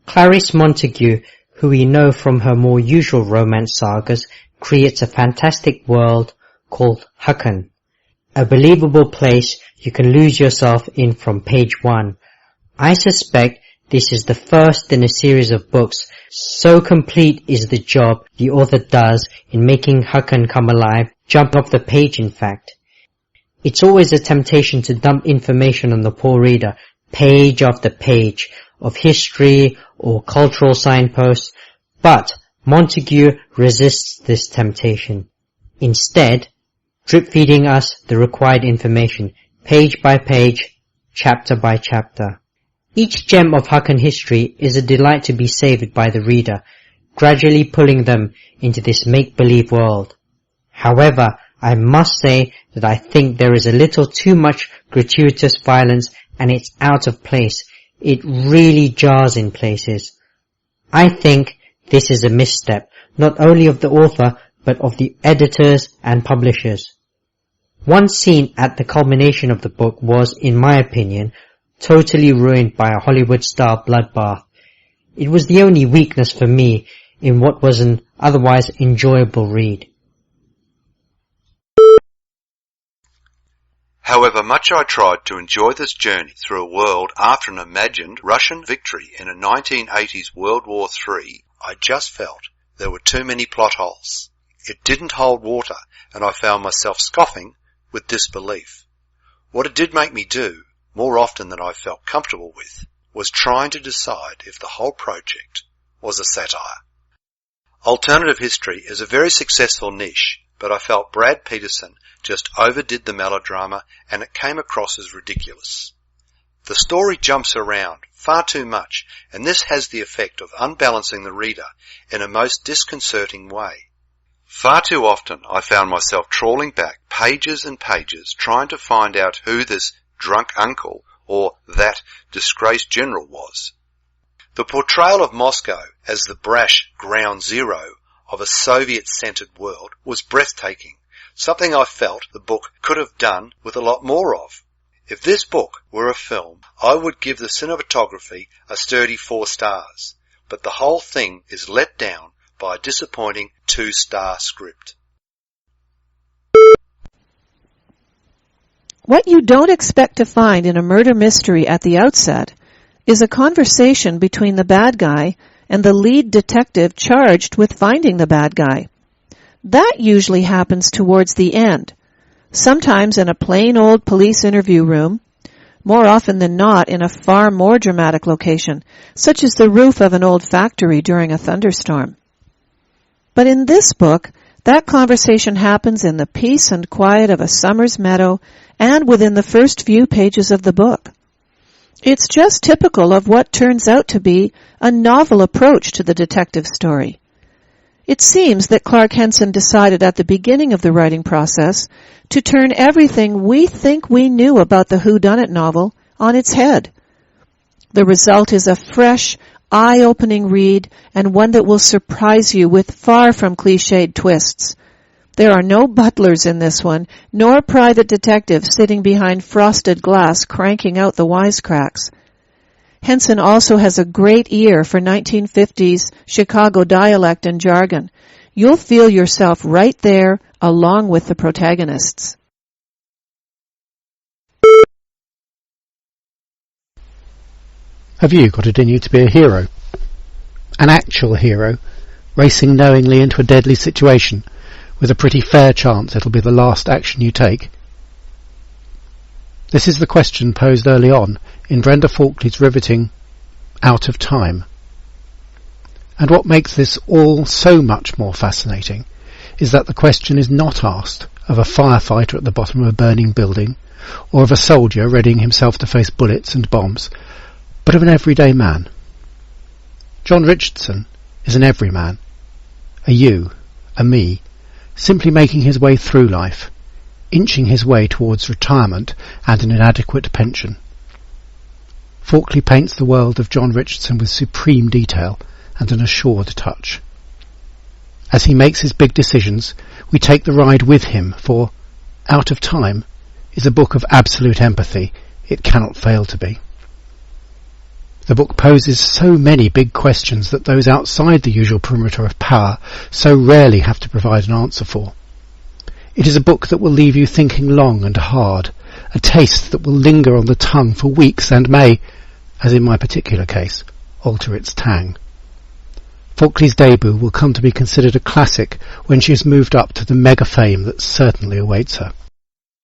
Clarice Montague, who we know from her more usual romance sagas, creates a fantastic world called Hucken, a believable place you can lose yourself in from page 1. I suspect this is the first in a series of books, so complete is the job the author does in making Hucken come alive, jump off the page in fact. It's always a temptation to dump information on the poor reader, page after page, of history or cultural signposts, but Montague resists this temptation. Instead, drip-feeding us the required information, page by page, chapter by chapter. Each gem of Hucken history is a delight to be savoured by the reader, gradually pulling them into this make-believe world. However, I must say that I think there is a little too much gratuitous violence and it's out of place. It really jars in places. I think this is a misstep, not only of the author, but of the editors and publishers. One scene at the culmination of the book was, in my opinion, totally ruined by a Hollywood-style bloodbath. It was the only weakness for me in what was an otherwise enjoyable read. However much I tried to enjoy this journey through a world after an imagined Russian victory in a 1980s World War III, I just felt there were too many plot holes. It didn't hold water, and I found myself scoffing with disbelief. What it did make me do, more often than I felt comfortable with, was trying to decide if the whole project was a satire. Alternative history is a very successful niche, but I felt Brad Peterson just overdid the melodrama and it came across as ridiculous. The story jumps around far too much, and this has the effect of unbalancing the reader in a most disconcerting way. Far too often I found myself trawling back pages and pages trying to find out who this drunk uncle or that disgraced general was. The portrayal of Moscow as the brash ground zero of a Soviet-centered world was breathtaking, something I felt the book could have done with a lot more of. If this book were a film, I would give the cinematography a sturdy 4 stars, but the whole thing is let down by a disappointing 2-star script. What you don't expect to find in a murder mystery at the outset is a conversation between the bad guy and the lead detective charged with finding the bad guy. That usually happens towards the end, sometimes in a plain old police interview room, more often than not in a far more dramatic location, such as the roof of an old factory during a thunderstorm. But in this book, that conversation happens in the peace and quiet of a summer's meadow and within the first few pages of the book. It's just typical of what turns out to be a novel approach to the detective story. It seems that Clark Henson decided at the beginning of the writing process to turn everything we think we knew about the whodunit novel on its head. The result is a fresh, eye-opening read and one that will surprise you with far from cliched twists. There are no butlers in this one, nor private detectives sitting behind frosted glass cranking out the wisecracks. Henson also has a great ear for 1950s Chicago dialect and jargon. You'll feel yourself right there along with the protagonists. Have you got it in you to be a hero? An actual hero, racing knowingly into a deadly situation, with a pretty fair chance it'll be the last action you take? This is the question posed early on in Brenda Falkley's riveting Out of Time. And what makes this all so much more fascinating is that the question is not asked of a firefighter at the bottom of a burning building, or of a soldier readying himself to face bullets and bombs, but of an everyday man. John Richardson is an everyman, a you, a me, simply making his way through life, inching his way towards retirement and an inadequate pension. Falkley paints the world of John Richardson with supreme detail and an assured touch. As he makes his big decisions, we take the ride with him, for Out of Time is a book of absolute empathy. It cannot fail to be. The book poses so many big questions that those outside the usual perimeter of power so rarely have to provide an answer for. It is a book that will leave you thinking long and hard, a taste that will linger on the tongue for weeks and may, as in my particular case, alter its tang. Falkley's debut will come to be considered a classic when she has moved up to the mega fame that certainly awaits her.